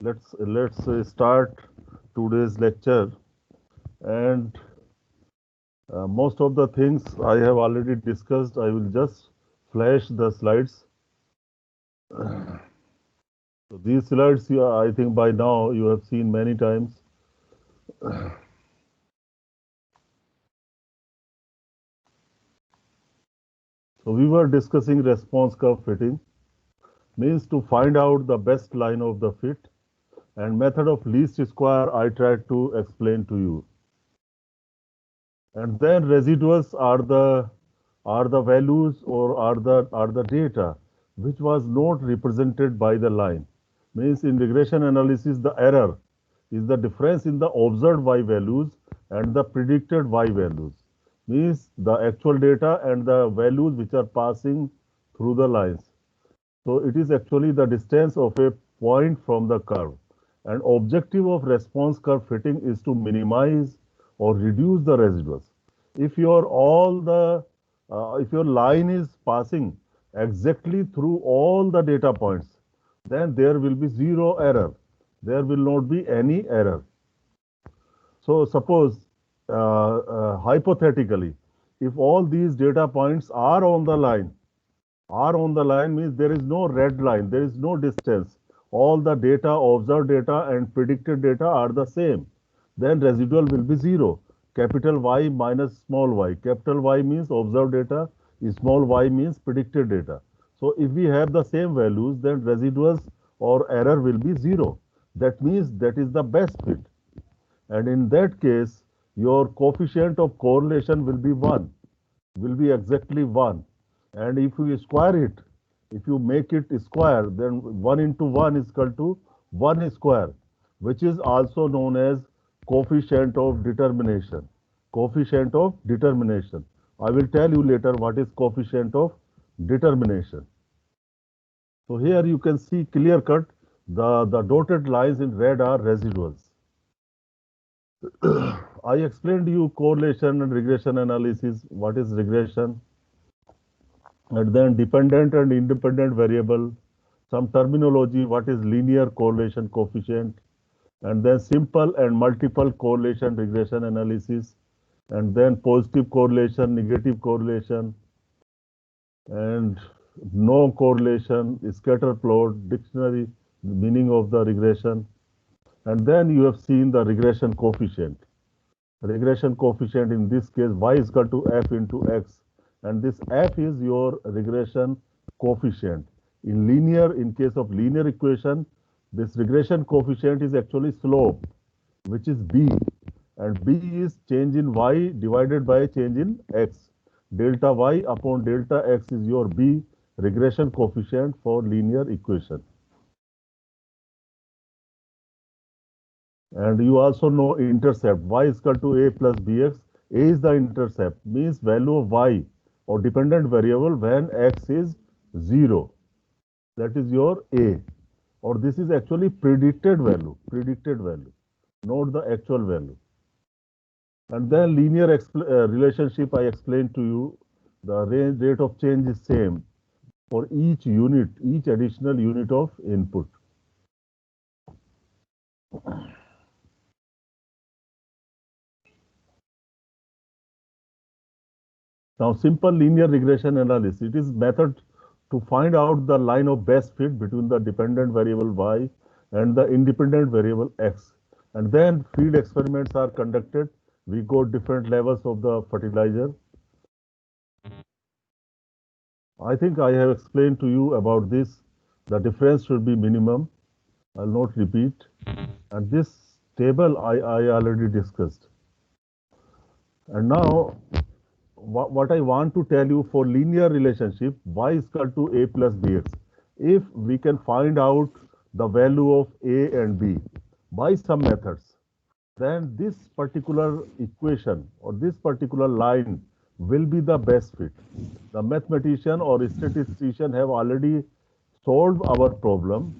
Let's start today's lecture. And most of the things I have already discussed. I will just flash the slides. So these slides, I think by now you have seen many times. So we were discussing response curve fitting, means to find out the best line of the fit, and method of least square I tried to explain to you. And then residuals are the values or are the data which was not represented by the line. Means in regression analysis the error is the difference in the observed y values and the predicted y values. Means the actual data and the values which are passing through the lines. So it is actually the distance of a point from the curve. And objective of response curve fitting is to minimize or reduce the residuals. If your line is passing exactly through all the data points, then there will be zero error. There will not be any error. So suppose, hypothetically, if all these data points are on the line means there is no red line, there is no distance. All the data, observed data and predicted data are the same. Then residual will be zero. Capital Y minus small y. Capital Y means observed data, small y means predicted data. So if we have the same values, then residuals or error will be zero. That means that is the best fit. And in that case, your coefficient of correlation will be 1, will be exactly 1. And if you square it, if you make it square, then 1 into 1 is equal to 1 square, which is also known as coefficient of determination. Coefficient of determination. I will tell you later what is coefficient of determination. So here you can see clear cut, the dotted lines in red are residuals. I explained to you correlation and regression analysis. What is regression? And then dependent and independent variable, some terminology, what is linear correlation coefficient, and then simple and multiple correlation regression analysis, and then positive correlation, negative correlation, and no correlation, scatter plot, dictionary meaning of the regression, and then you have seen the regression coefficient. Regression coefficient in this case y is equal to f into x, and this f is your regression coefficient. In case of linear equation, this regression coefficient is actually slope, which is b, and b is change in y divided by change in x. Delta y upon delta x is your b, regression coefficient for linear equation. And you also know intercept, y is equal to a plus bx. A is the intercept, means value of y or dependent variable when x is 0. That is your a. Or this is actually predicted value, not the actual value. And then linear relationship I explained to you, the rate of change is same for each unit, each additional unit of input. Now, simple linear regression analysis, it is method to find out the line of best fit between the dependent variable y and the independent variable x. And then field experiments are conducted. We got different levels of the fertilizer. I think I have explained to you about this. The difference should be minimum. I'll not repeat. And this table I already discussed. And now what I want to tell you for linear relationship, y is equal to a plus bx. If we can find out the value of a and b by some methods, then this particular equation or this particular line will be the best fit. The mathematician or statistician have already solved our problem.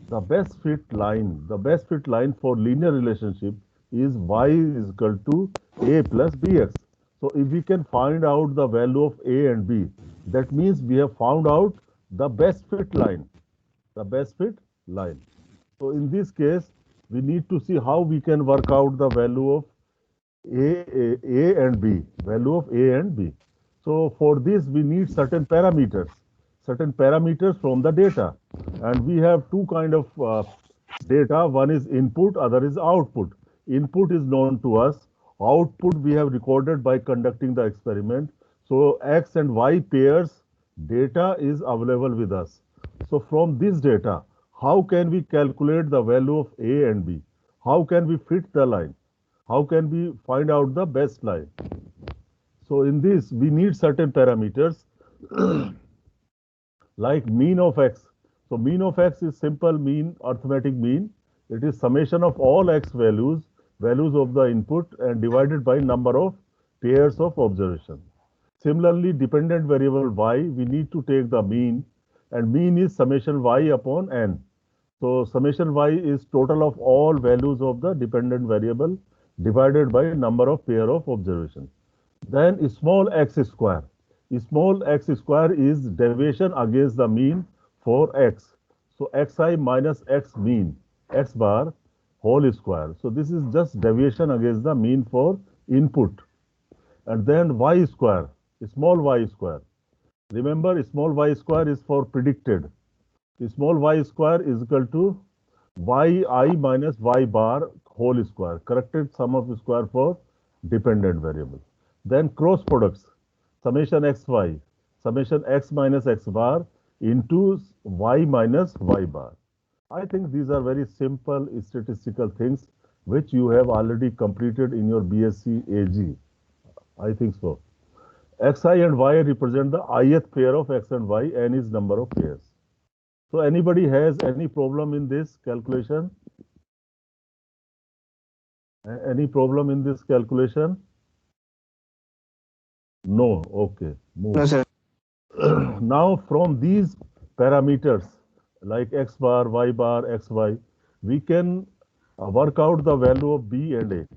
The best fit line for linear relationship is y is equal to a plus bx. So if we can find out the value of a and b, that means we have found out the best fit line. The best fit line. So in this case, we need to see how we can work out the value of A and B, value of A and B. So for this, we need certain parameters from the data. And we have two kind of data. One is input, other is output. Input is known to us. Output we have recorded by conducting the experiment. So X and Y pairs data is available with us. So from this data, how can we calculate the value of A and B? How can we fit the line? How can we find out the best line? So in this, we need certain parameters like mean of x. So mean of x is simple mean, arithmetic mean. It is summation of all x values of the input and divided by number of pairs of observation. Similarly, dependent variable y, we need to take the mean, and mean is summation y upon n. So summation y is total of all values of the dependent variable divided by number of pair of observation. Then small x square. Small x square is deviation against the mean for x. So xi minus x mean, x bar whole square. So this is just deviation against the mean for input. And then y square, small y square. Remember, small y square is for predicted. Small y square is equal to yi minus y bar whole square, corrected sum of square for dependent variable. Then cross products, summation xy, summation x minus x bar into y minus y bar. I think these are very simple statistical things which you have already completed in your BSc AG. I think so. Xi and y represent the ith pair of x and y, n is number of pairs. So anybody has any problem in this calculation? Any problem in this calculation? No. Okay. Move. No, sir. Now from these parameters like x bar, y bar, xy, we can work out the value of b and a.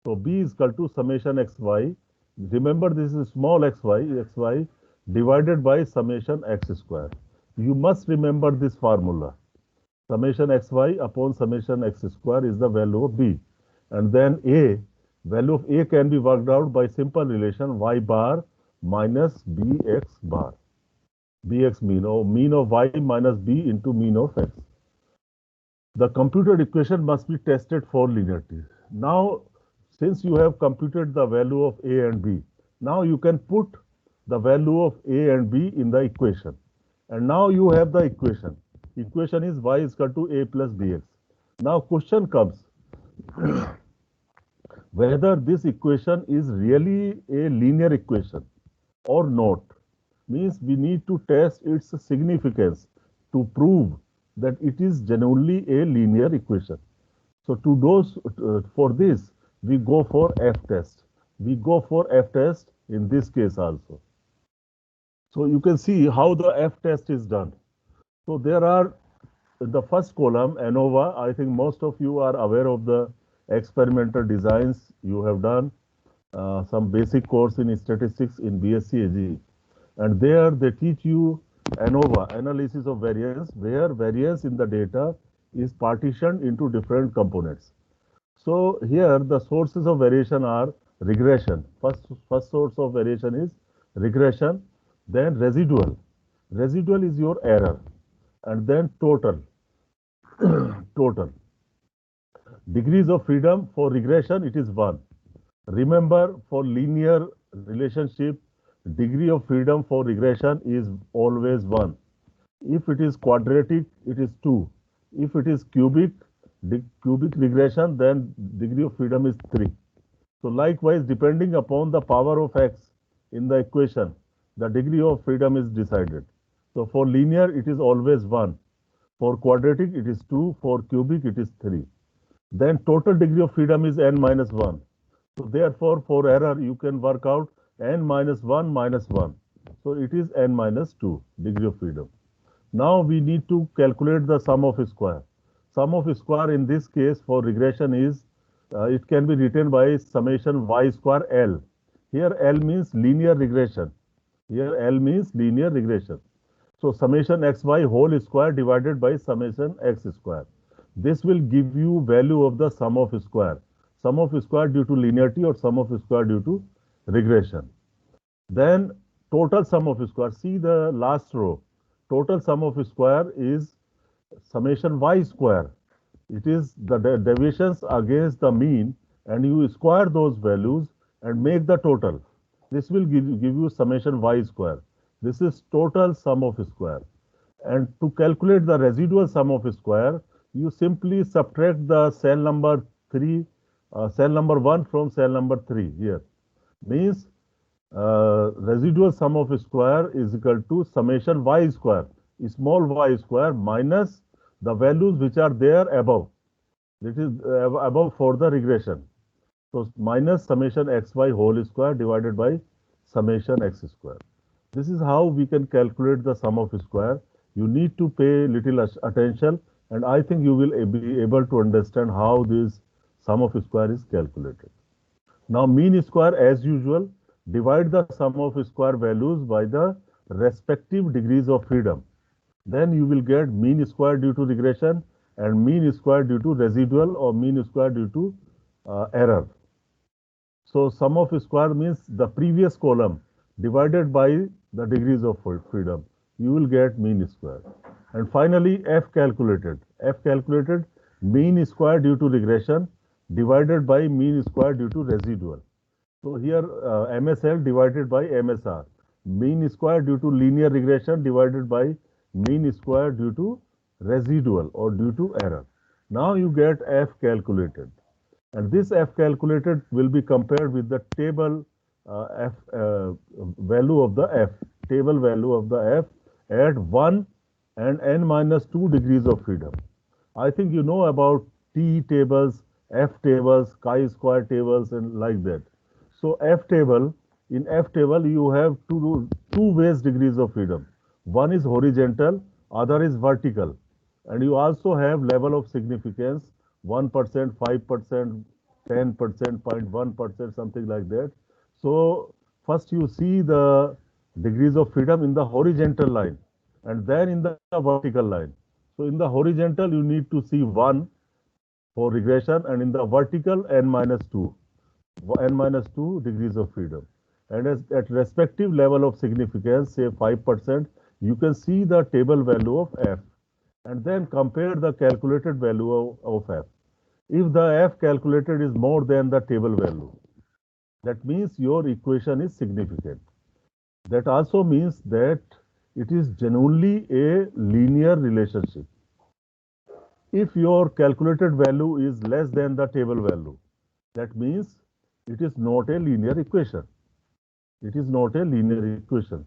So b is equal to summation xy. Remember, this is small xy divided by summation x square. You must remember this formula. Summation xy upon summation x square is the value of b. And then a, value of a can be worked out by simple relation y bar minus bx bar. Bx mean, or mean of y minus b into mean of x. The computed equation must be tested for linearity. Now, since you have computed the value of a and b, now you can put the value of a and b in the equation. And now you have the equation. Equation is y is equal to a plus bx. Now question comes, whether this equation is really a linear equation or not. Means we need to test its significance to prove that it is genuinely a linear equation. So to those for this, we go for F test. We go for F test in this case also. So you can see how the F test is done. So there are in the first column, ANOVA. I think most of you are aware of the experimental designs you have done. Some basic course in statistics in BSc AG. And there they teach you ANOVA, analysis of variance, where variance in the data is partitioned into different components. So here the sources of variation are regression. First source of variation is regression, then residual. Residual is your error, and then total. Total. Degrees of freedom for regression, it is 1. Remember, for linear relationship, degree of freedom for regression is always 1. If it is quadratic, it is 2. If it is cubic regression, then degree of freedom is 3. So likewise, depending upon the power of x in the equation, the degree of freedom is decided. So for linear, it is always 1. For quadratic, it is 2. For cubic, it is 3. Then total degree of freedom is n minus 1. So therefore, for error, you can work out n minus 1 minus 1. So it is n minus 2 degree of freedom. Now we need to calculate the sum of square. Sum of square in this case for regression is, it can be written by summation y square L. Here L means linear regression. Here L means linear regression. So summation xy whole square divided by summation x square. This will give you value of the sum of square. Sum of square due to linearity or sum of square due to regression. Then total sum of square. See the last row. Total sum of square is summation y square. It is the deviations against the mean, and you square those values and make the total. This will give you summation y square. This is total sum of square. And to calculate the residual sum of square, you simply subtract the cell number 3, cell number 1 from cell number 3 here. Means residual sum of square is equal to summation y square, small y square minus the values which are there above. This is above for the regression. So minus summation xy whole square divided by summation x square. This is how we can calculate the sum of square. You need to pay little attention, and I think you will be able to understand how this sum of square is calculated. Now mean square, as usual, divide the sum of square values by the respective degrees of freedom. Then you will get mean square due to regression and mean square due to residual or mean square due to error. So sum of square means the previous column divided by the degrees of freedom. You will get mean square. And finally, F calculated. F calculated mean square due to regression divided by mean square due to residual. So here MSL divided by MSR. Mean square due to linear regression divided by mean square due to residual or due to error. Now you get F calculated. And this F calculated will be compared with the table value of the F, table value of the F at 1 and n minus 2 degrees of freedom. I think you know about T tables, F tables, chi-square tables, and like that. So F table, in F table you have two ways degrees of freedom. One is horizontal, other is vertical. And you also have level of significance, 1%, 5%, 10%, 0.1%, something like that. So first you see the degrees of freedom in the horizontal line and then in the vertical line. So in the horizontal you need to see 1 for regression, and in the vertical n minus 2 degrees of freedom. And at respective level of significance, say 5%, you can see the table value of F and then compare the calculated value of F. If the F calculated is more than the table value, that means your equation is significant. That also means that it is genuinely a linear relationship. If your calculated value is less than the table value, that means it is not a linear equation. It is not a linear equation.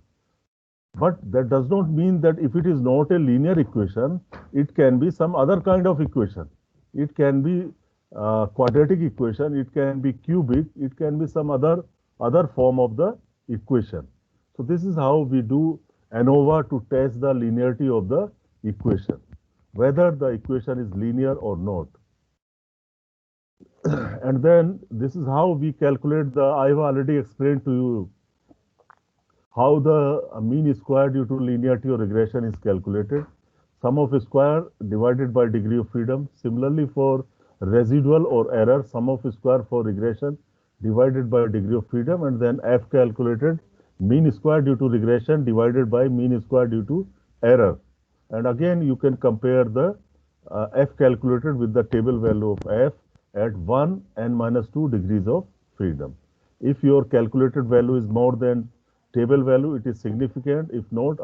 But that does not mean that if it is not a linear equation, it can be some other kind of equation. It can be quadratic equation, it can be cubic, it can be some other form of the equation. So this is how we do ANOVA to test the linearity of the equation, whether the equation is linear or not. And then this is how we calculate the, I have already explained to you how the mean square due to linearity or regression is calculated. Sum of square divided by degree of freedom. Similarly for residual or error, sum of square for regression divided by degree of freedom, and then F calculated mean square due to regression divided by mean square due to error. And again you can compare the F calculated with the table value of F at 1 n minus 2 degrees of freedom. If your calculated value is more than table value, it is significant. If not,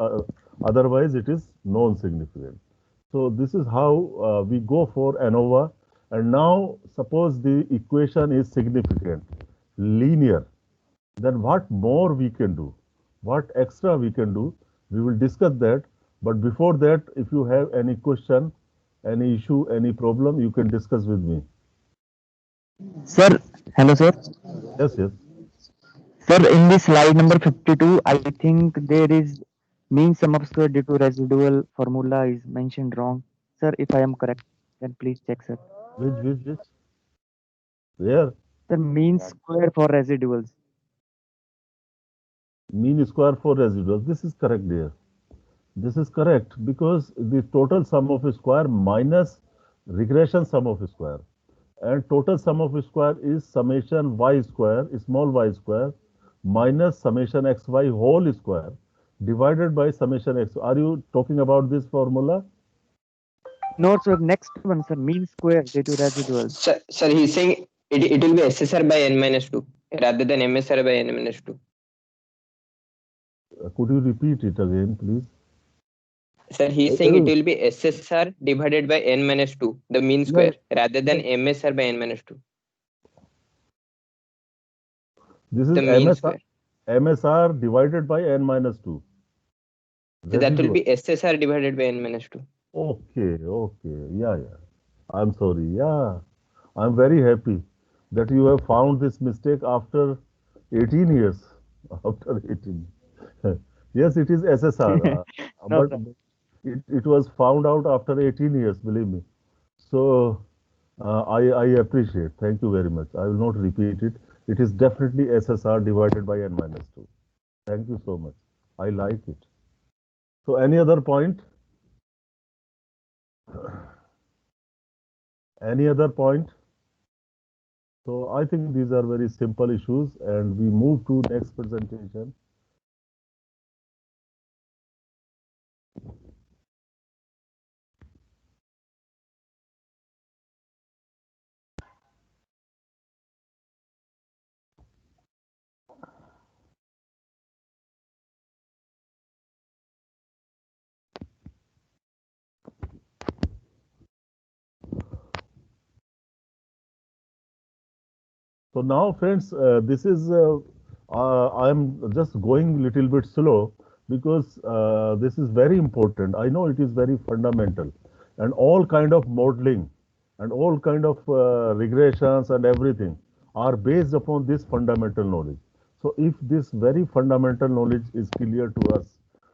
otherwise it is non-significant. So this is how we go for ANOVA. And now suppose the equation is significant, linear, then what more we can do? What extra we can do? We will discuss that. But before that, if you have any question, any issue, any problem, you can discuss with me. Sir, hello sir. Yes, yes. Sir, in this slide number 52, I think there is mean sum of square due to residual formula is mentioned wrong. Sir, if I am correct, then please check, sir. Which? Where? The mean square for residuals. Mean square for residuals. This is correct, dear. This is correct because the total sum of a square minus regression sum of square, and total sum of square is summation y square, small y square, minus summation xy whole square divided by summation x. Are you talking about this formula? No, sir. Next one, sir. Mean square due to residual. Sir, he's saying it will be SSR by n minus 2 rather than MSR by n minus 2. Could you repeat it again, please? Sir, he's saying it will be SSR divided by n minus 2, the mean square, rather than MSR by n minus 2. This is The mean MSR, square. MSR divided by n minus 2. So that will Residual. be SSR divided by n minus 2. Okay, okay. Yeah, yeah. I'm sorry. Yeah. I'm very happy that you have found this mistake after 18 years. After 18. Yes, it is SSR. No, But sir. it was found out after 18 years, believe me. So I appreciate. Thank you very much. I will not repeat it. It is definitely SSR divided by n minus 2. Thank you so much. I like it. So any other point? Any other point? So I think these are very simple issues, and we move to next presentation. So now, friends, this is I am just going little bit slow because this is very important. I know it is very fundamental, and all kind of modeling and all kind of regressions and everything are based upon this fundamental knowledge. So if this very fundamental knowledge is clear to us,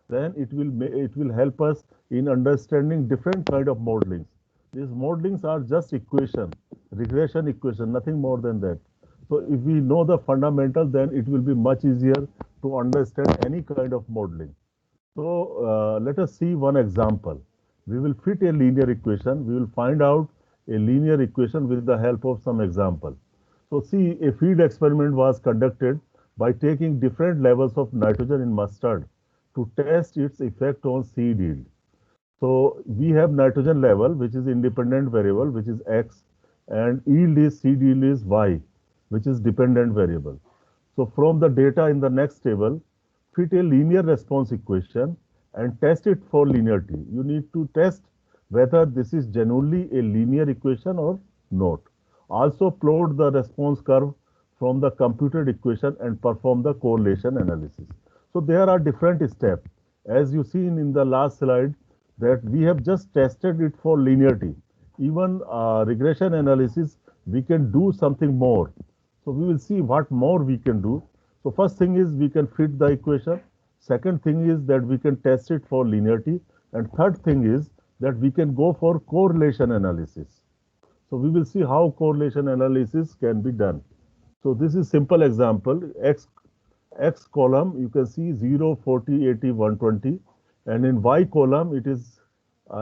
then it will help us in understanding different kind of modelings. These modelings are just equation, regression equation, nothing more than that. So if we know the fundamental, then it will be much easier to understand any kind of modeling. So let us see one example. We will fit a linear equation. We will find out a linear equation with the help of some example. So see, a field experiment was conducted by taking different levels of nitrogen in mustard to test its effect on seed yield. So we have nitrogen level, which is independent variable, which is x, and yield is seed yield is y, which is dependent variable. So from the data in the next table, fit a linear response equation and test it for linearity. You need to test whether this is genuinely a linear equation or not. Also plot the response curve from the computed equation and perform the correlation analysis. So there are different steps. As you see in the last slide, that we have just tested it for linearity. Even regression analysis, we can do something more. So we will see what more we can do. So first thing is we can fit the equation. Second thing is that we can test it for linearity. And third thing is that we can go for correlation analysis. So we will see how correlation analysis can be done. So this is simple example. X column, you can see 0, 40, 80, 120. And in Y column, it is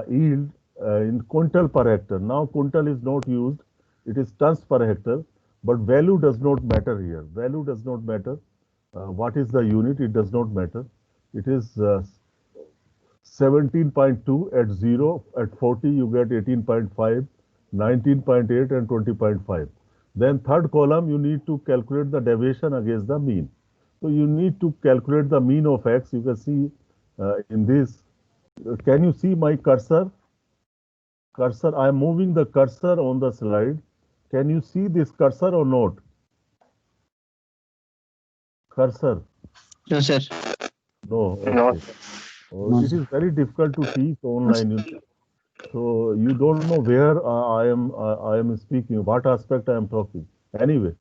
yield in quintal per hectare. Now quintal is not used. It is tons per hectare. But value does not matter here. Value does not matter. What is the unit? It does not matter. It is 17.2 at 0. At 40, you get 18.5, 19.8, and 20.5. Then third column, you need to calculate the deviation against the mean. So you need to calculate the mean of x. You can see in this. Can you see my cursor? Cursor, I am moving the cursor on the slide. Can you see this cursor or not? Cursor? No, sir. No. Okay. No. Oh, it is very difficult to teach online. So you don't know where I am speaking, what aspect I am talking. Anyway,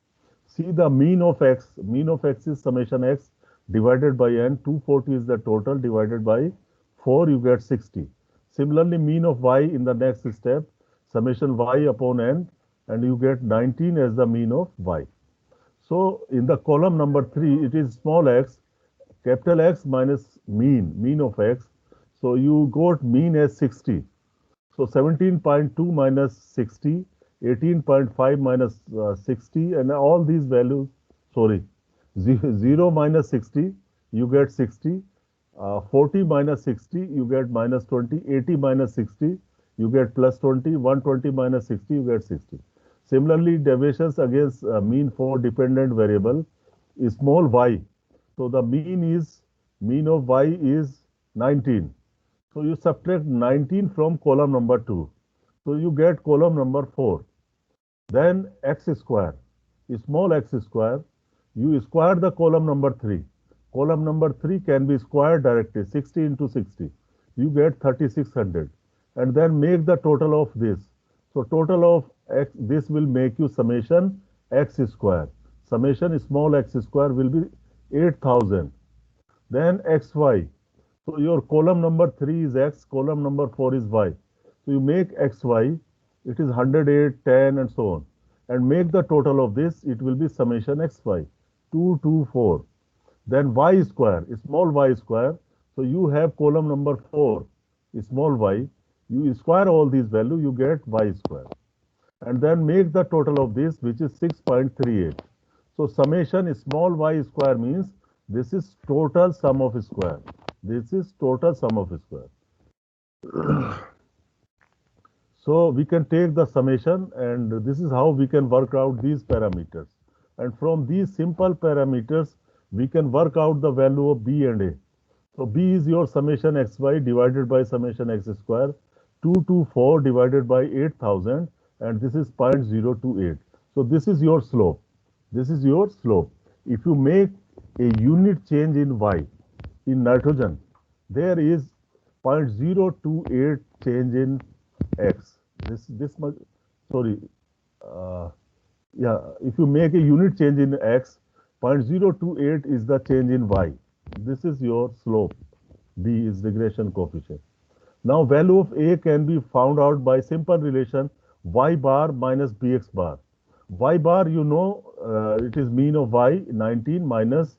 see the mean of x. Mean of x is summation x divided by n. 240 is the total divided by 4, you get 60. Similarly, mean of y in the next step, summation y upon n, and you get 19 as the mean of y. So in the column number 3, it is small x, capital X minus mean of x. So you got mean as 60. So 17.2 minus 60, 18.5 minus 60, and all these values, sorry, 0 minus 60, you get 60, 40 minus 60, you get minus 20, 80 minus 60, you get plus 20, 120 minus 60, you get 60. Similarly, deviations against mean for dependent variable is small y. So the mean of y is 19. So you subtract 19 from column number 2. So you get column number 4. Then x square, small x square, you square the column number 3. Column number 3 can be squared directly, 60 into 60. You get 3600. And then make the total of this. So total of x, this will make you summation x square. Summation small x square will be 8000. Then xy. So your column number 3 is x, column number 4 is y. So you make xy, it is 108, 10 and so on. And make the total of this, it will be summation xy, 224. Then y square, small y square. So you have column number 4, small y. You square all these values, you get y square. And then make the total of this, which is 6.38. So summation small y square means this is total sum of square. This is total sum of square. So we can take the summation, and this is how we can work out these parameters. And from these simple parameters, we can work out the value of b and a. So b is your summation xy divided by summation x square, 224 divided by 8000, and this is 0.028. So this is your slope. This is your slope. If you make a unit change in y, in nitrogen, there is 0.028 change in x. This much, sorry, yeah, if you make a unit change in x, 0.028 is the change in y. This is your slope. B is regression coefficient. Now value of a can be found out by simple relation y bar minus bx bar. Y bar, you know, it is mean of y, 19, minus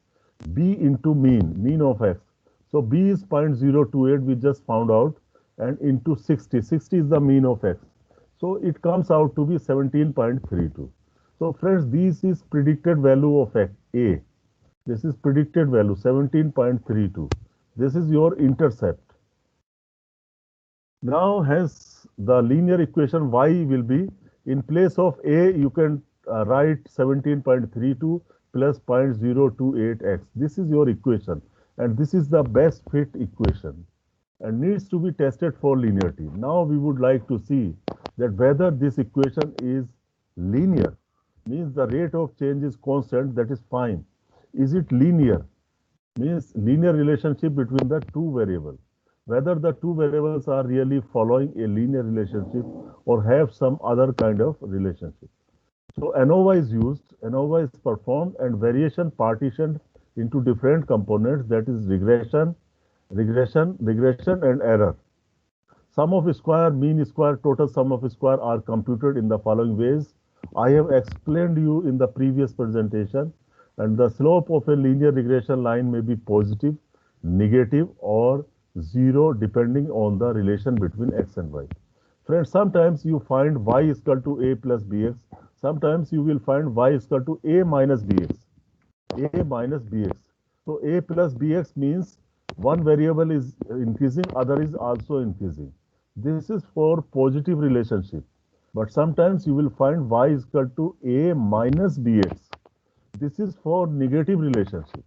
b into mean of x. So b is 0.028, we just found out, and into 60. 60 is the mean of x. So it comes out to be 17.32. So friends, this is predicted value of x, a. This is predicted value, 17.32. This is your intercept. Now, hence, the linear equation y will be, in place of a, you can write 17.32 plus 0.028x. This is your equation, and this is the best fit equation, and needs to be tested for linearity. Now, we would like to see that whether this equation is linear, means the rate of change is constant, that is fine. Is it linear? Means linear relationship between the two variables. Whether the two variables are really following a linear relationship or have some other kind of relationship. So ANOVA is used, ANOVA is performed, and variation partitioned into different components, that is regression, and error. Sum of square, mean square, total sum of square are computed in the following ways. I have explained you in the previous presentation, and the slope of a linear regression line may be positive, negative, or 0 depending on the relation between x and y. Friends, sometimes you find y is equal to a plus bx. Sometimes you will find y is equal to a minus bx. A minus bx. So a plus bx means one variable is increasing, other is also increasing. This is for positive relationship. But sometimes you will find y is equal to a minus bx. This is for negative relationship.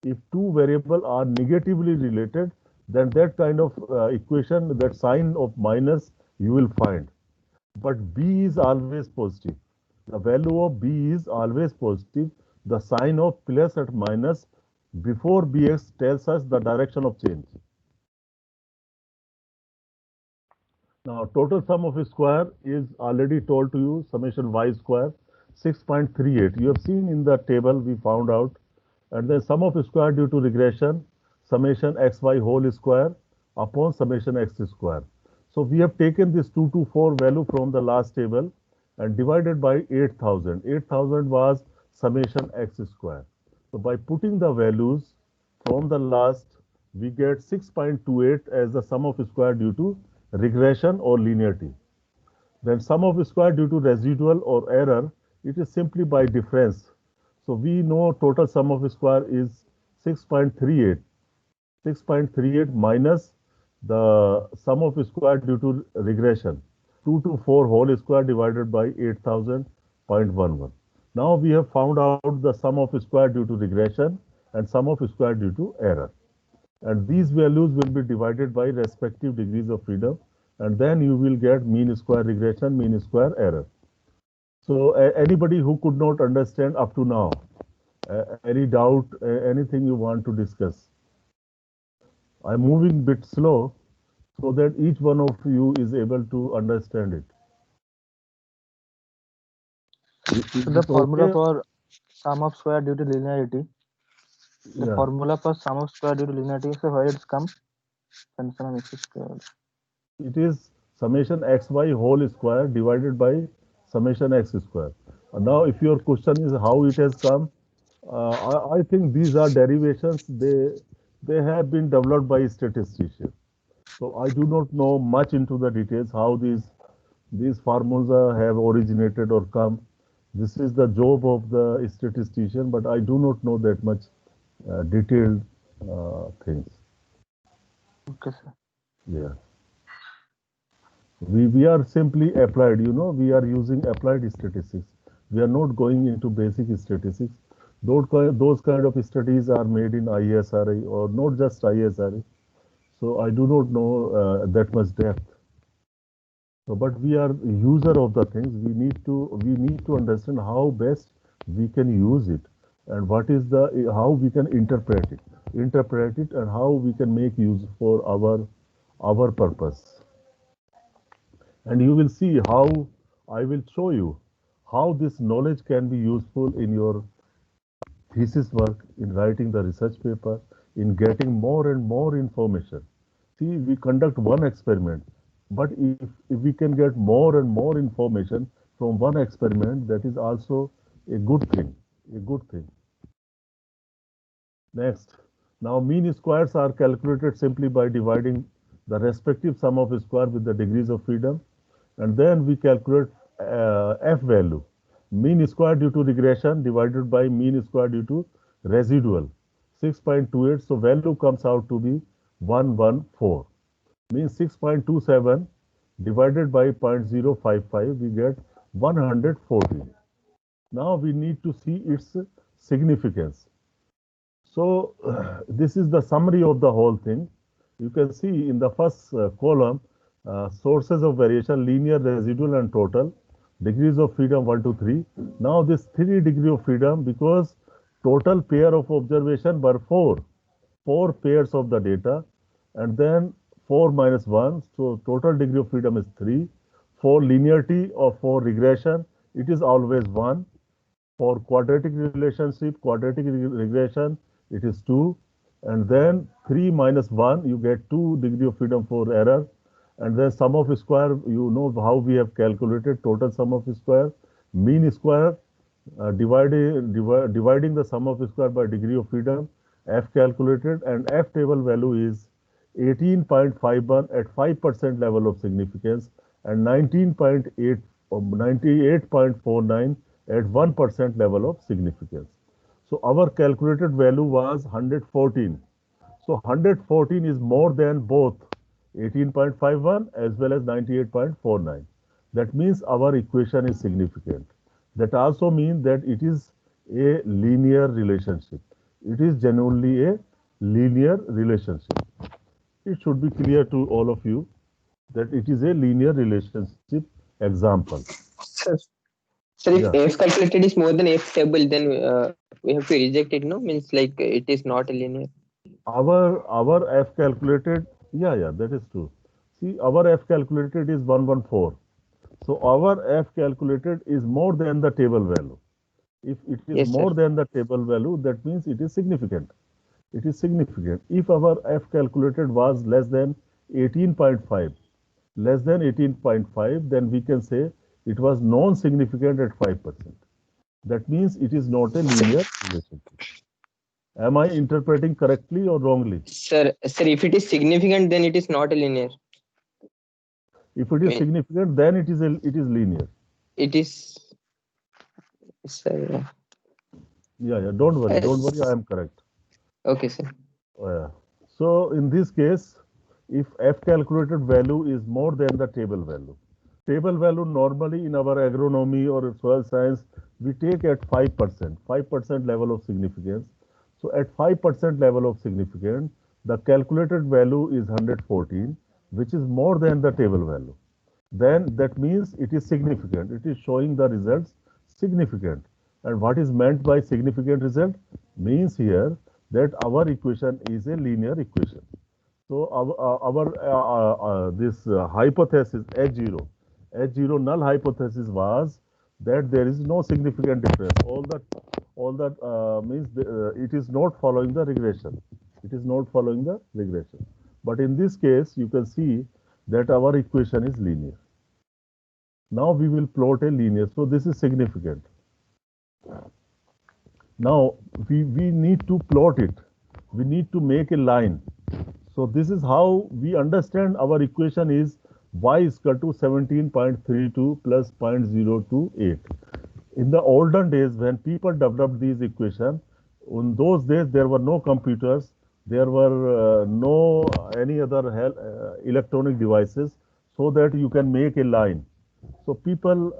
If two variables are negatively related, then that kind of equation, that sign of minus, you will find. But b is always positive. The value of b is always positive. The sign of plus and minus before bx tells us the direction of change. Now, total sum of square is already told to you, summation y square, 6.38. You have seen in the table we found out. And then sum of square due to regression, summation xy whole square upon summation x square. So we have taken this 224 value from the last table and divided by 8000. 8000 was summation x square. So by putting the values from the last, we get 6.28 as the sum of square due to regression or linearity. Then sum of square due to residual or error, it is simply by difference. So we know total sum of square is 6.38. 6.38 minus the sum of square due to regression, 2 to 4 whole square divided by 8000.11. Now we have found out the sum of square due to regression and sum of square due to error. And these values will be divided by respective degrees of freedom, and then you will get mean square regression, mean square error. So anybody who could not understand up to now, any doubt, anything you want to discuss? I'm moving bit slow so that each one of you is able to understand it. So the formula for sum of square due to linearity. The formula for sum of square due to linearity. So where it's come? It is summation xy whole square divided by summation x square. Now, if your question is how it has come, I think these are derivations. They have been developed by statisticians. So I do not know much into the details how these formulas have originated or come. This is the job of the statistician, but I do not know that much detailed things. Okay, sir. Yeah. We are simply applied, we are using applied statistics. We are not going into basic statistics. Those kind of studies are made in ISRI or not just ISRI. So I do not know that much depth. So, but we are user of the things. We need to understand how best we can use it and what is how we can interpret it, and how we can make use for our purpose. And you will see how I will show you how this knowledge can be useful in your thesis work, in writing the research paper, in getting more and more information. See, we conduct one experiment, but if we can get more and more information from one experiment, that is also a good thing. Next, now mean squares are calculated simply by dividing the respective sum of square with the degrees of freedom, and then we calculate f value, mean square due to regression divided by mean square due to residual, 6.28. So value comes out to be 114. Means 6.27 divided by 0.055, we get 114. Now we need to see its significance. So this is the summary of the whole thing. You can see in the first column, sources of variation, linear, residual, and total. Degrees of freedom 1 to 3. Now this 3 degree of freedom, because total pair of observation were 4 pairs of the data, and then 4 minus 1, so total degree of freedom is 3. For linearity or for regression, it is always 1. For quadratic relationship, quadratic regression, it is 2. And then 3 minus 1, you get 2 degree of freedom for error. And then sum of square, you know how we have calculated total sum of square, mean square, dividing the sum of square by degree of freedom, f calculated, and f table value is 18.51 at 5% level of significance and 19.8 or 98.49 at 1% level of significance. So our calculated value was 114. So 114 is more than both 18.51 as well as 98.49. That means our equation is significant. That also means that it is a linear relationship. It is genuinely a linear relationship. It should be clear to all of you that it is a linear relationship example. Sir, if f calculated is more than f table, then we have to reject it, no? Means like it is not a linear. Our f calculated, yeah, that is true. See, our f calculated is 114. So our f calculated is more than the table value. If it is Yes, more sir. than the table value, that means it is significant. It is significant. If our f calculated was less than 18.5, then we can say it was non-significant at 5%. That means it is not a linear relationship. Am I interpreting correctly or wrongly? Sir, if it is significant, then it is not a linear. If it is May- significant, then it is linear. It is, sir. Yeah. Don't worry. I am correct. Okay, sir. Yeah. So in this case, if f calculated value is more than the table value normally in our agronomy or soil science, we take at 5%, 5% level of significance. So at 5% level of significance, the calculated value is 114, which is more than the table value. Then that means it is significant. It is showing the results significant. And what is meant by significant result? Means here that our equation is a linear equation. So this hypothesis H0 null hypothesis was that there is no significant difference. All that means it is not following the regression. It is not following the regression. But in this case, you can see that our equation is linear. Now we will plot a linear. So this is significant. Now we need to plot it. We need to make a line. So this is how we understand our equation is y is equal to 17.32 plus 0.028. In the olden days, when people developed these equations, in those days there were no computers, there were no any other electronic devices, so that you can make a line. So people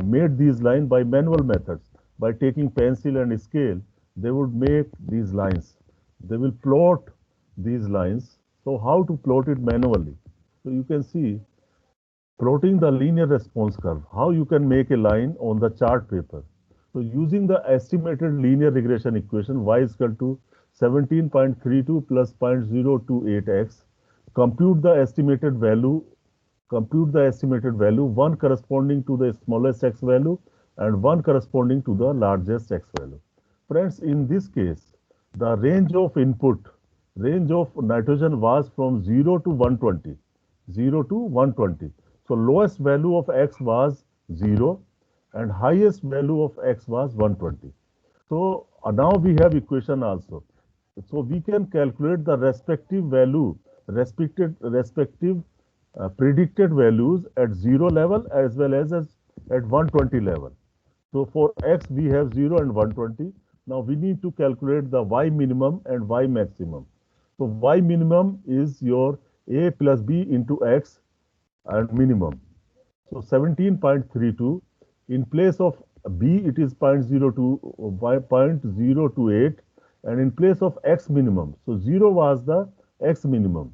made these lines by manual methods. By taking pencil and scale, they would make these lines. They will plot these lines. So how to plot it manually? So you can see plotting the linear response curve, how you can make a line on the chart paper. So using the estimated linear regression equation y is equal to 17.32 plus 0.028x, compute the estimated value, one corresponding to the smallest x value and one corresponding to the largest x value. Friends, in this case, the range of nitrogen was from 0 to 120. So lowest value of x was 0 and highest value of x was 120. So now we have equation also. So we can calculate the respective predicted values at 0 level as well as at 120 level. So for x we have 0 and 120. Now we need to calculate the y minimum and y maximum. So y minimum is your a plus b into x and minimum. So 17.32, in place of b it is 0.028, and in place of x minimum, so 0 was the x minimum.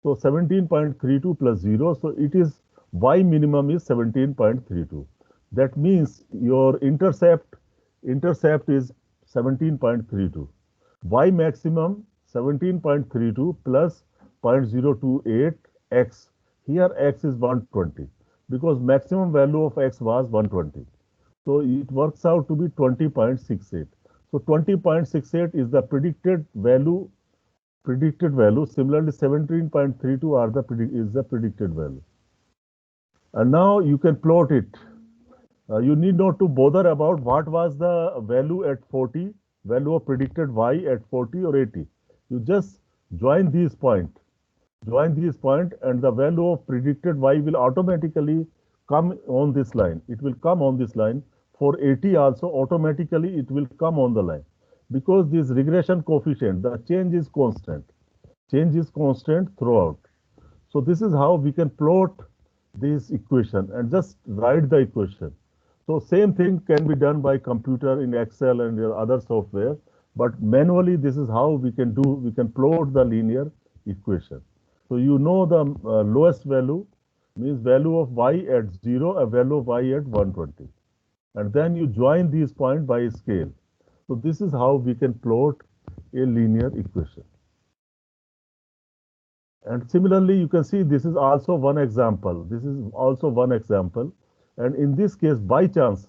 So 17.32 plus 0, so it is y minimum is 17.32. That means your intercept is 17.32. Y maximum 17.32 plus 0.028 x. Here x is 120 because maximum value of x was 120. So it works out to be 20.68. So 20.68 is the predicted value. Similarly, 17.32 is the predicted value. And now you can plot it. You need not to bother about what was the value at 40, value of predicted y at 40 or 80. You just join these points. And the value of predicted y will automatically come on this line. It will come on this line. For 80 also, automatically it will come on the line. Because this regression coefficient, the change is constant. Throughout. So this is how we can plot this equation and just write the equation. So same thing can be done by computer in Excel and other software, but manually this is how we can plot the linear equation. So you know the lowest value means value of y at 0, a value of y at 120. And then you join these points by scale. So this is how we can plot a linear equation. And similarly, you can see this is also one example. And in this case, by chance,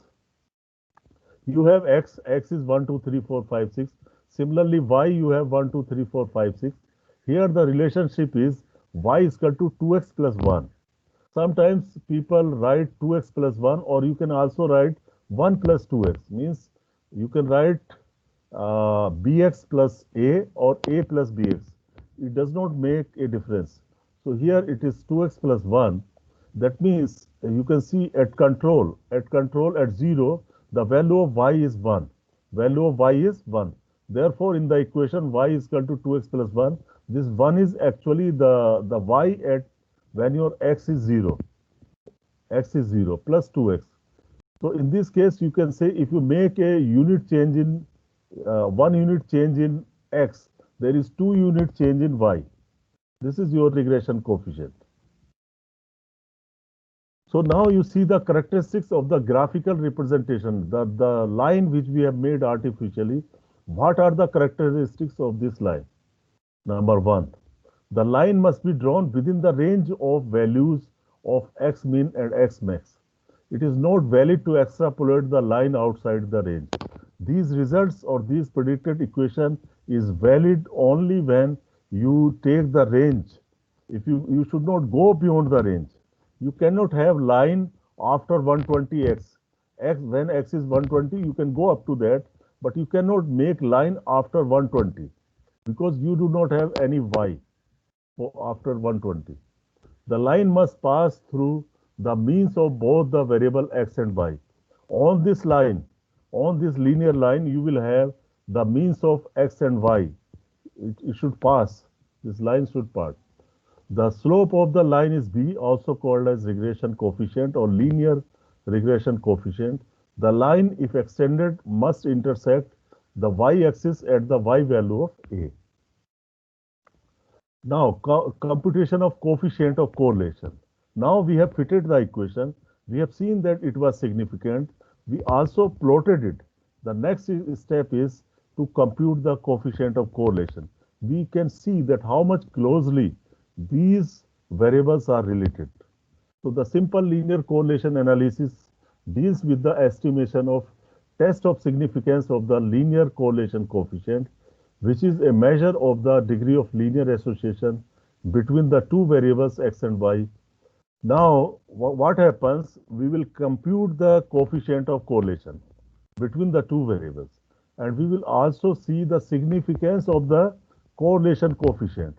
you have x is 1, 2, 3, 4, 5, 6. Similarly, y you have 1, 2, 3, 4, 5, 6. Here the relationship is y is equal to 2x plus 1. Sometimes people write 2x plus 1, or you can also write 1 plus 2x. Means you can write bx plus a or a plus bx. It does not make a difference. So here it is 2x plus 1. That means you can see at control at 0, the value of y is 1. Value of y is 1. Therefore, in the equation y is equal to 2x plus 1, this 1 is actually the y at when your x is 0. X is 0 plus 2x. So in this case, you can say if you make a unit change in 1 unit change in x, there is 2 unit change in y. This is your regression coefficient. So now you see the characteristics of the graphical representation, the line which we have made artificially. What are the characteristics of this line? Number 1, the line must be drawn within the range of values of x min and x max. It is not valid to extrapolate the line outside the range. These results or these predicted equation is valid only when you take the range. If you should not go beyond the range. You cannot have line after 120x. When x is 120, you can go up to that, but you cannot make line after 120 because you do not have any y after 120. The line must pass through the means of both the variable x and y. On this line, on this linear line, you will have the means of x and y. It should pass. This line should pass. The slope of the line is b, also called as regression coefficient or linear regression coefficient. The line, if extended, must intersect the y-axis at the y value of a. Now, computation of coefficient of correlation. Now we have fitted the equation. We have seen that it was significant. We also plotted it. The next step is to compute the coefficient of correlation. We can see that how much closely these variables are related. So the simple linear correlation analysis deals with the estimation of test of significance of the linear correlation coefficient, which is a measure of the degree of linear association between the two variables x and y. Now, what happens? We will compute the coefficient of correlation between the two variables, and we will also see the significance of the correlation coefficient,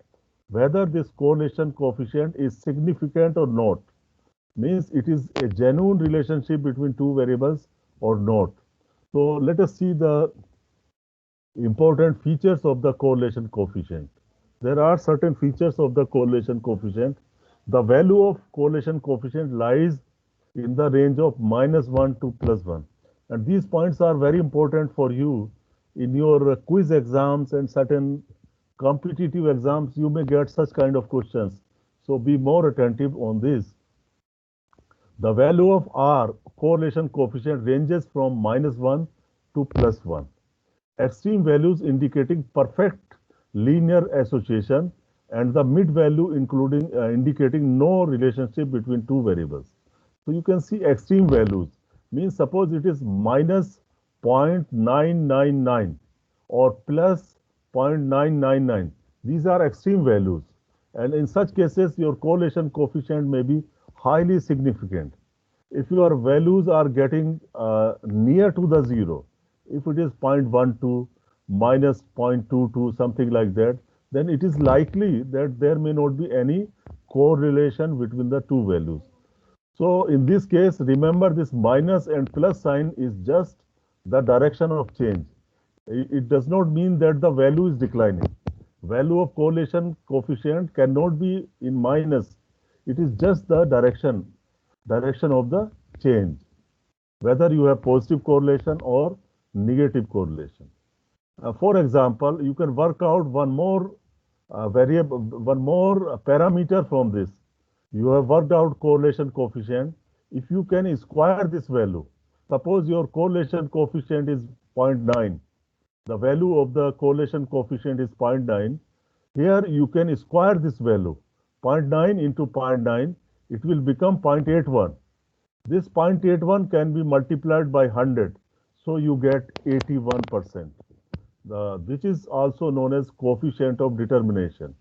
whether this correlation coefficient is significant or not, means it is a genuine relationship between two variables or not. So let us see the important features of the correlation coefficient. There are certain features of the correlation coefficient. The value of correlation coefficient lies in the range of -1 to +1. And these points are very important for you in your quiz exams and certain competitive exams. You may get such kind of questions. So be more attentive on this. The value of R correlation coefficient ranges from -1 to +1. Extreme values indicating perfect linear association and the mid value including indicating no relationship between two variables. So you can see extreme values means suppose it is -0.999 or +0.999. These are extreme values, and in such cases your correlation coefficient may be highly significant. If your values are getting near to the zero, if it is 0.12, -0.22, something like that, then it is likely that there may not be any correlation between the two values. So in this case, remember this minus and plus sign is just the direction of change. It does not mean that the value is declining. Value of correlation coefficient cannot be in minus. It is just the direction of the change, whether you have positive correlation or negative correlation. For example, you can work out one more variable, one more parameter from this. You have worked out correlation coefficient. If you can square this value, suppose your correlation coefficient is 0.9. The value of the correlation coefficient is 0.9. Here you can square this value. 0.9 into 0.9, it will become 0.81. This 0.81 can be multiplied by 100. So you get 81%. Which is also known as coefficient of determination.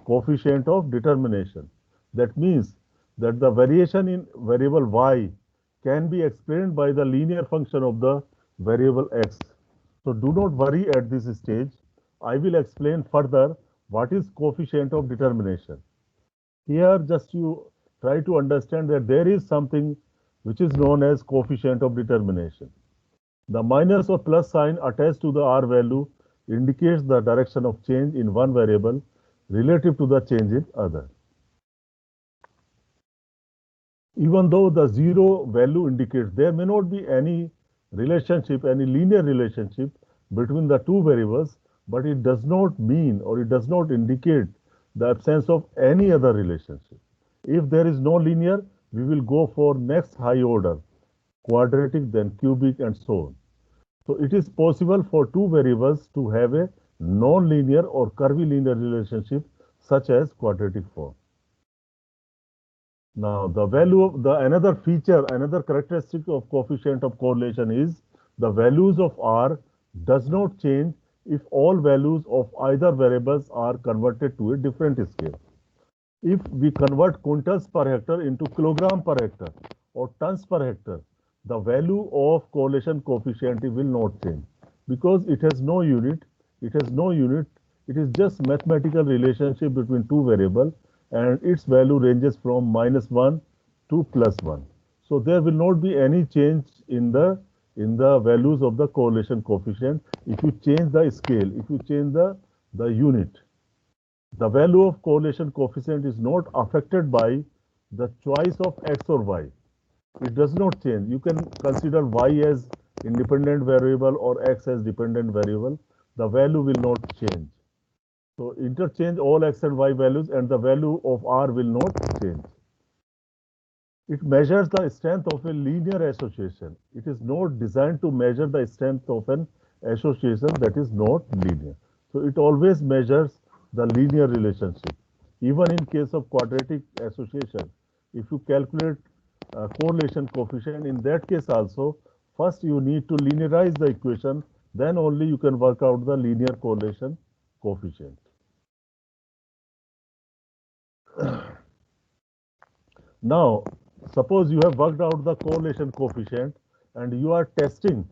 Coefficient of determination. That means that the variation in variable y can be explained by the linear function of the variable x. So do not worry at this stage. I will explain further what is coefficient of determination. Here just you try to understand that there is something which is known as coefficient of determination. The minus or plus sign attached to the R value indicates the direction of change in one variable relative to the change in other. Even though the zero value indicates there may not be any relationship, any linear relationship between the two variables, but it does not mean or it does not indicate the absence of any other relationship. If there is no linear, we will go for next high order, quadratic, then cubic, and so on. So it is possible for two variables to have a non-linear or curvilinear relationship such as quadratic form. Now, the value of another feature, another characteristic of coefficient of correlation is the values of R does not change if all values of either variables are converted to a different scale. If we convert quintals per hectare into kilogram per hectare or tons per hectare, the value of correlation coefficient will not change because it has no unit. It has no unit. It is just mathematical relationship between two variables, and its value ranges from -1 to +1. So there will not be any change in the values of the correlation coefficient if you change the scale, if you change the unit. The value of correlation coefficient is not affected by the choice of x or y. It does not change. You can consider y as independent variable or x as dependent variable. The value will not change. So interchange all x and y values and the value of R will not change. It measures the strength of a linear association. It is not designed to measure the strength of an association that is not linear. So it always measures the linear relationship. Even in case of quadratic association, if you calculate correlation coefficient, in that case also, first you need to linearize the equation, then only you can work out the linear correlation coefficient. Now, suppose you have worked out the correlation coefficient and you are testing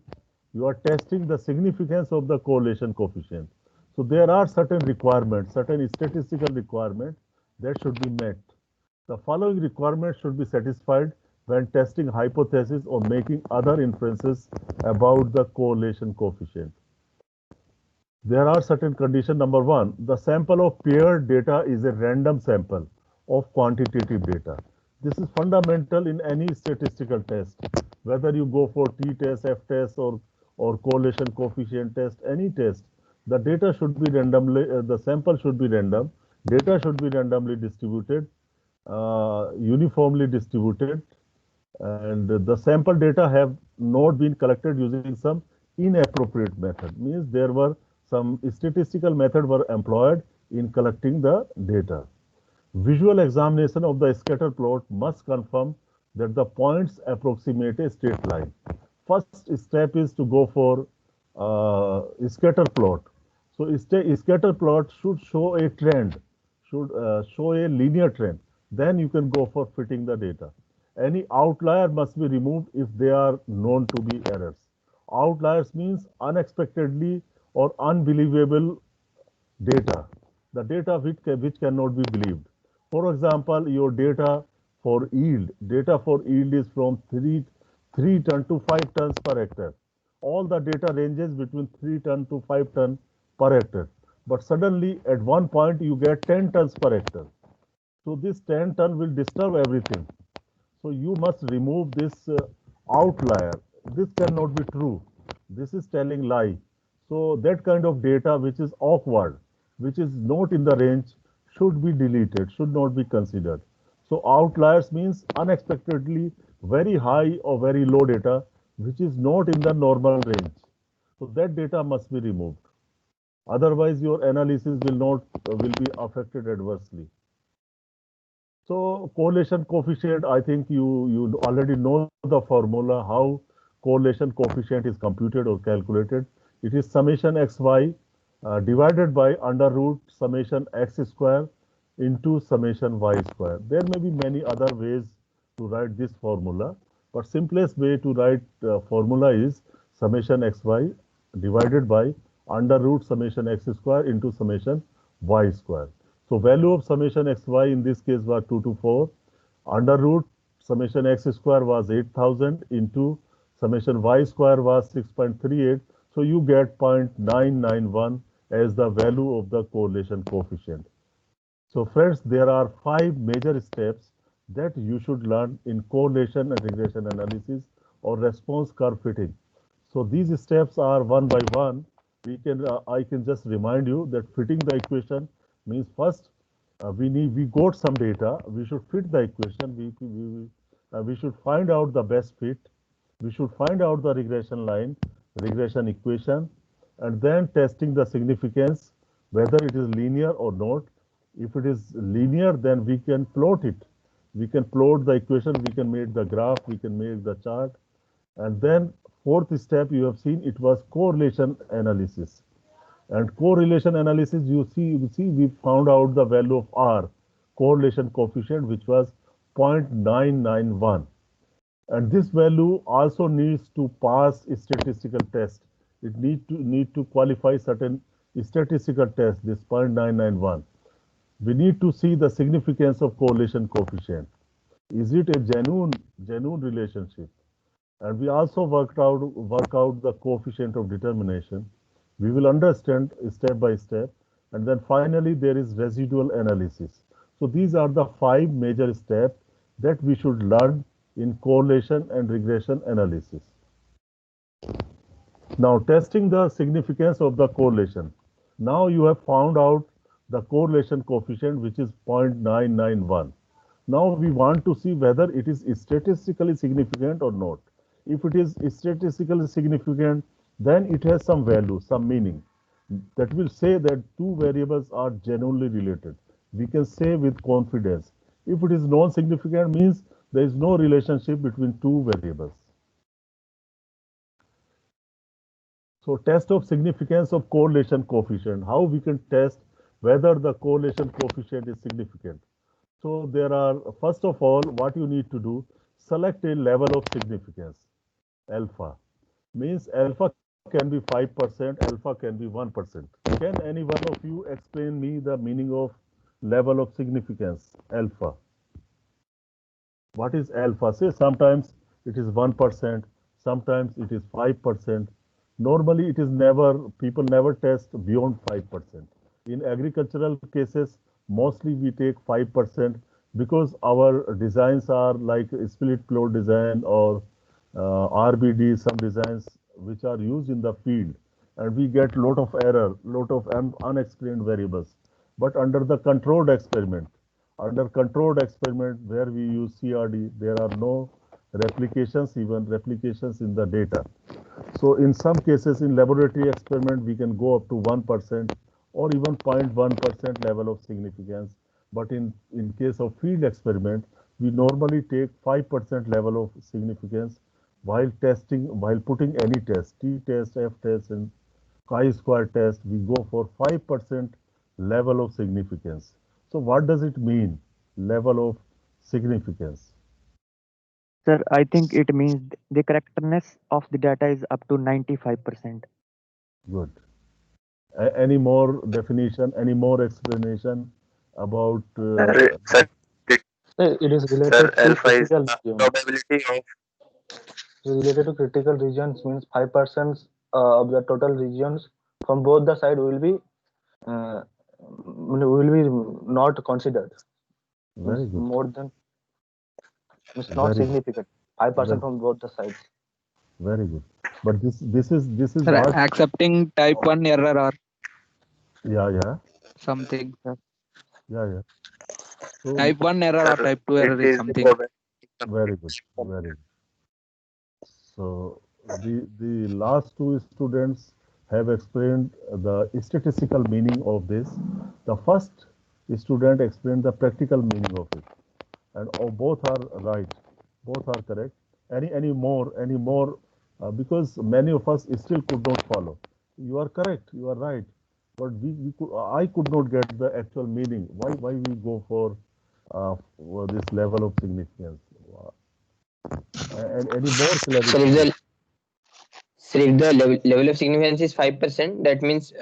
the significance of the correlation coefficient. So there are certain requirements, certain statistical requirements that should be met. The following requirements should be satisfied when testing hypotheses or making other inferences about the correlation coefficient. There are certain conditions. Number one, the sample of paired data is a random sample of quantitative data. This is fundamental in any statistical test, whether you go for t-test, f-test, or correlation coefficient test, any test. The data should be randomly, the sample should be random, data should be randomly distributed, uniformly distributed, and the sample data have not been collected using some inappropriate method. Means there were some statistical method were employed in collecting the data. Visual examination of the scatter plot must confirm that the points approximate a straight line. First step is to go for scatter plot. So scatter plot should show a trend, should show a linear trend. Then you can go for fitting the data. Any outlier must be removed if they are known to be errors. Outliers means unexpectedly or unbelievable data, the data which cannot be believed. For example, your data for yield is from 3 ton to 5 tons per hectare. All the data ranges between 3 ton to 5 ton per hectare. But suddenly at one point you get 10 tons per hectare. So this 10 ton will disturb everything. So you must remove this outlier. This cannot be true. This is telling lie. So that kind of data which is awkward, which is not in the range, should be deleted, should not be considered. So outliers means unexpectedly very high or very low data, which is not in the normal range. So that data must be removed. Otherwise, your analysis will be affected adversely. So correlation coefficient, I think you already know the formula, how correlation coefficient is computed or calculated. It is summation xy divided by under root summation x square into summation y square. There may be many other ways to write this formula, but simplest way to write formula is summation xy divided by under root summation x square into summation y square. So value of summation xy in this case was 2 to 4. Under root summation x square was 8000 into summation y square was 6.38. So you get 0.991 as the value of the correlation coefficient. So friends, there are 5 major steps that you should learn in correlation and regression analysis or response curve fitting. So these steps are one by one. I can just remind you that fitting the equation means first we got some data. We should fit the equation. We should find out the best fit. We should find out the regression line, regression equation, and then testing the significance, whether it is linear or not. If it is linear, then we can plot it. We can plot the equation, we can make the graph, we can make the chart. And then fourth step you have seen, it was correlation analysis. And correlation analysis, you see we found out the value of R, correlation coefficient, which was 0.991. And this value also needs to pass a statistical test. It need to qualify certain statistical test, this 0.991. We need to see the significance of correlation coefficient. Is it a genuine relationship? And we also work out the coefficient of determination. We will understand step by step. And then finally, there is residual analysis. So these are the 5 major steps that we should learn in correlation and regression analysis. Now, testing the significance of the correlation. Now you have found out the correlation coefficient, which is 0.991. Now we want to see whether it is statistically significant or not. If it is statistically significant, then it has some value, some meaning. That will say that two variables are genuinely related. We can say with confidence. If it is non-significant, means there is no relationship between two variables. So test of significance of correlation coefficient. How we can test whether the correlation coefficient is significant. So there are, first of all, what you need to do, select a level of significance. Alpha means alpha can be 5%, alpha can be 1%. Can any one of you explain me the meaning of level of significance, alpha? What is alpha? Say sometimes it is 1%, sometimes it is 5%. Normally it is people never test beyond 5%. In agricultural cases, mostly we take 5% because our designs are like split flow design or RBD, some designs which are used in the field, and we get lot of error, lot of unexplained variables. But under controlled experiment where we use CRD, there are no replications in the data. So in some cases in laboratory experiment, we can go up to 1% or even 0.1% level of significance. But in case of field experiment, we normally take 5% level of significance while putting any test, t-test, f-test, and chi-square test. We go for 5% level of significance. So what does it mean, level of significance? Sir, I think it means the correctness of the data is up to 95%. Good. Any more definition, any more explanation about Sir, it is related to critical region. Probability of Related to critical regions means 5% of the total regions from both the side will be not considered. very good. More than it's not Very- significant. 5% very- from both the sides. Very good. But this is Sir, not, accepting type 1 error or yeah. something. Sir. So Type 1 error or type 2 error is something. very good, very good. So the last two students have explained the statistical meaning of this. The first student explained the practical meaning of it, and both are right, both are correct. Any more? Because many of us still could not follow. You are correct, you are right, but I could not get the actual meaning. Why we go for this level of significance? And any more So clarification? if the level of significance is 5%, that means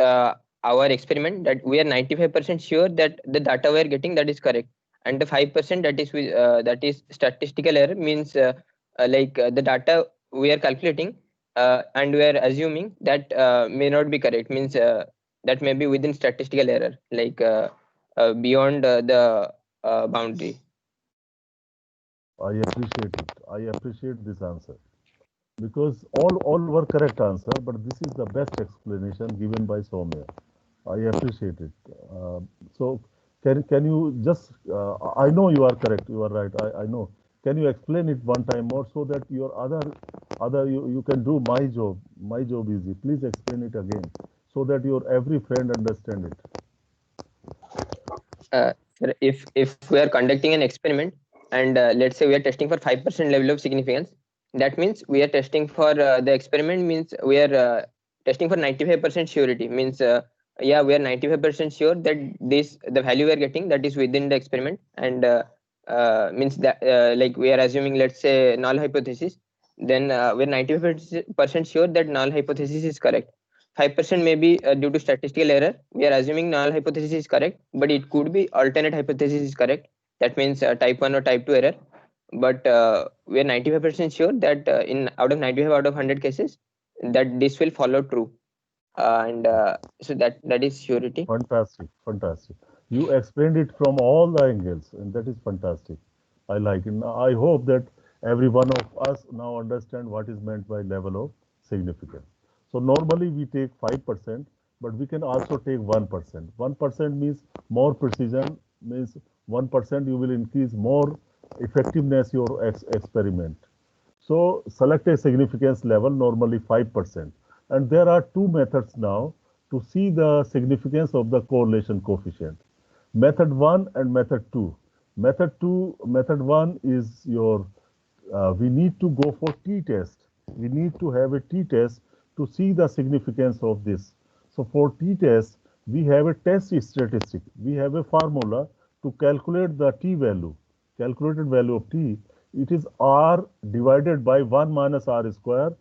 our experiment, that we are 95% sure that the data we are getting that is correct, and the 5% that is statistical error means the data we are calculating and we are assuming that may not be correct, means that may be within statistical error, beyond the boundary. I appreciate it. I appreciate this answer because all were correct answer, but this is the best explanation given by Soumya. I appreciate it. So can you just? I know you are correct. You are right. I know. Can you explain it one time more so that your other you can do my job. My job easy. Please explain it again so that your every friend understand it. Sir, if we are conducting an experiment and let's say we are testing for 5% level of significance, that means we are testing for the experiment means we are testing for 95% surety, means yeah, we are 95% sure that the value we are getting that is within the experiment, and means that we are assuming, let's say, null hypothesis, then we're 95% sure that null hypothesis is correct. 5% may be due to statistical error. We are assuming null hypothesis is correct, but it could be alternate hypothesis is correct. That means type 1 or type 2 error. But we are 95% sure that in out of 95 out of 100 cases, that this will follow true. And so that is surety. Fantastic, fantastic. You explained it from all the angles, and that is fantastic. I like it. I hope that every one of us now understand what is meant by level of significance. So normally we take 5%, but we can also take 1%. 1% means more precision, means 1% you will increase more effectiveness your experiment. So select a significance level, normally 5%. And there are two methods now to see the significance of the correlation coefficient. Method 1 and method 2. Method 1 is your, we need to go for t-test. We need to have a t-test to see the significance of this. So for t-test, we have a test statistic. We have a formula to calculate the t-value, calculated value of t. It is r divided by 1 minus r square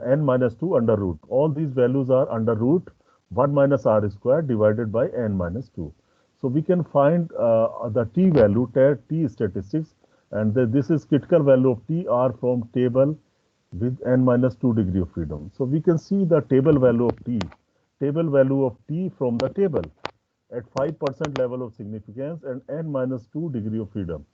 n minus 2 under root. All these values are under root 1 minus r square divided by n minus 2. So we can find the t value, t statistics, and this is critical value of t r from table with n minus 2 degree of freedom. So we can see the table value of t from the table at 5% level of significance and n minus 2 degree of freedom.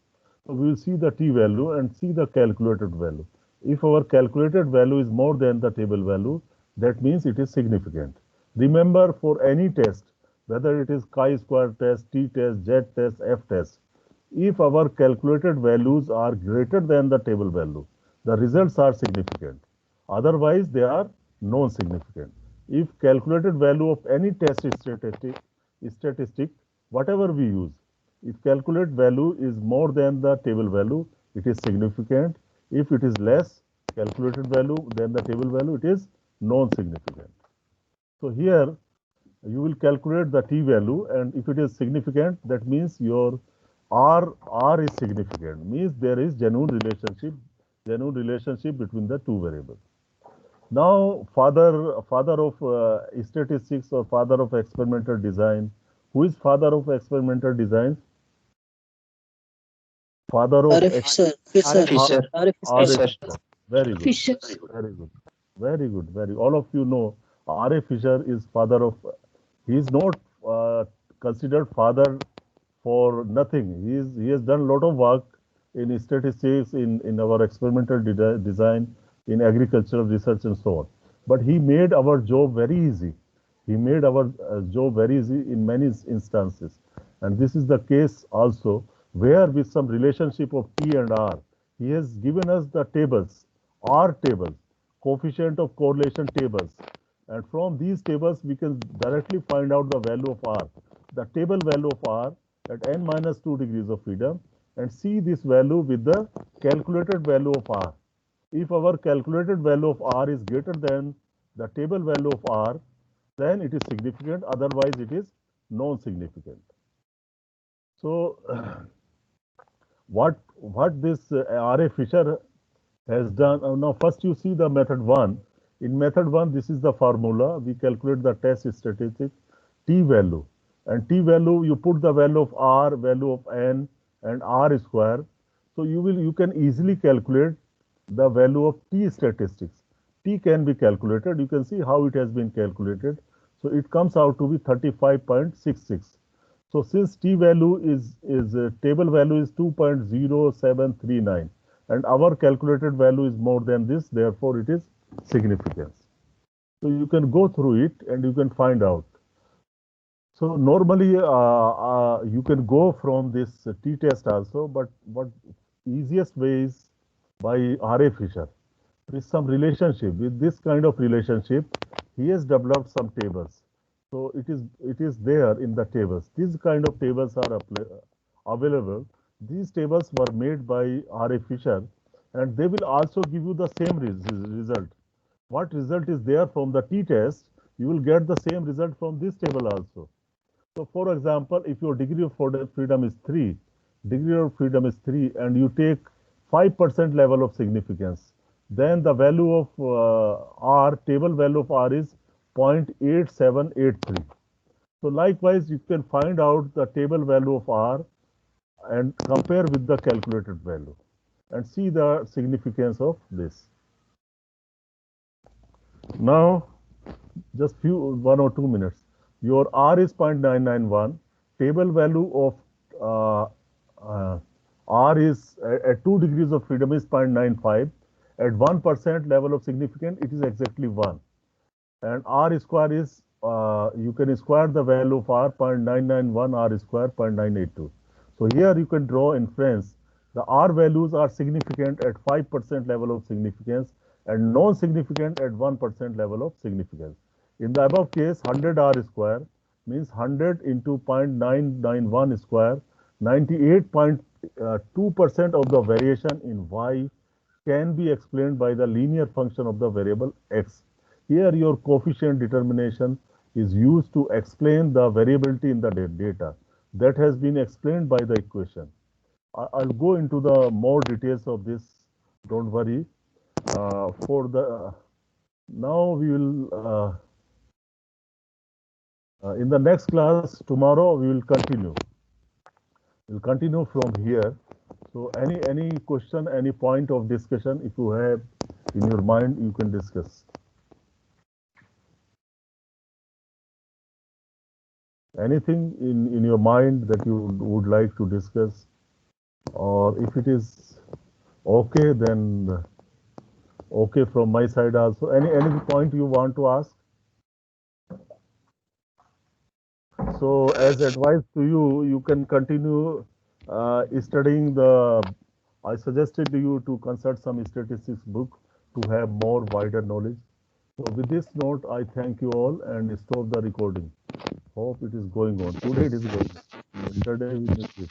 So we will see the t value and see the calculated value. If our calculated value is more than the table value, that means it is significant. Remember, for any test, whether it is chi-square test, t-test, z-test, f-test, if our calculated values are greater than the table value, the results are significant. Otherwise, they are non-significant. If calculated value of any test statistic, whatever we use, if calculate value is more than the table value, it is significant. If it is less calculated value than the table value, it is non-significant. So here you will calculate the t value, and if it is significant, that means your r is significant, means there is genuine relationship between the two variables. Now, father of statistics or father of experimental design. Who is father of experimental design? Father of Fisher. R.A. Very good. Very good. Very good. Very. All of you know R.A. Fisher is father of. He is not considered father for nothing. He has done a lot of work in statistics, in our experimental design, in agricultural research, and so on. But he made our job very easy. He made our job very easy in many instances, and this is the case also, where with some relationship of T and R, he has given us the tables, R tables, coefficient of correlation tables. And from these tables, we can directly find out the value of R, the table value of R at n minus 2 degrees of freedom, and see this value with the calculated value of R. If our calculated value of R is greater than the table value of R, then it is significant, otherwise it is non-significant. So, what this R.A. Fisher has done, now first you see the method 1. In method 1, this is the formula. We calculate the test statistic. t value, and t value you put the value of r, value of n, and r square. So you can easily calculate the value of t statistics. T can be calculated. You can see how it has been calculated. So it comes out to be 35.66. So since t value is table value is 2.0739, and our calculated value is more than this, therefore it is significance. So you can go through it and you can find out. So normally you can go from this t-test also, but what easiest way is by R.A. Fisher. With some relationship, with this kind of relationship, he has developed some tables. So it is there in the tables. These kind of tables are available. These tables were made by R.A. Fisher, and they will also give you the same result. What result is there from the t-test, you will get the same result from this table also. So for example, if your degree of freedom is 3, and you take 5% level of significance, then the value of R, table value of R is 0.8783. So likewise, you can find out the table value of R and compare with the calculated value and see the significance of this. Now, just 1 or 2 minutes. Your R is 0.991. Table value of R is at 2 degrees of freedom is 0.95. At 1% level of significance, it is exactly 1. And R square is, you can square the value of R, 0.991, R square 0.982. So here you can draw inference. The R values are significant at 5% level of significance and non-significant at 1% level of significance. In the above case, 100 R square means 100 into 0.991 square, 98.2% of the variation in Y can be explained by the linear function of the variable X. Here your coefficient determination is used to explain the variability in the data. That has been explained by the equation. I'll go into the more details of this, don't worry. Now we will, in the next class, tomorrow, we will continue. We'll continue from here. So any question, any point of discussion, if you have in your mind, you can discuss. Anything in your mind that you would like to discuss, or if it is okay, then okay from my side also. Any point you want to ask? So as advised to you, you can continue studying I suggested you to consult some statistics book to have more wider knowledge. So with this note, I thank you all and stop the recording. Hope it is going on. Today it is going. Yesterday we missed it.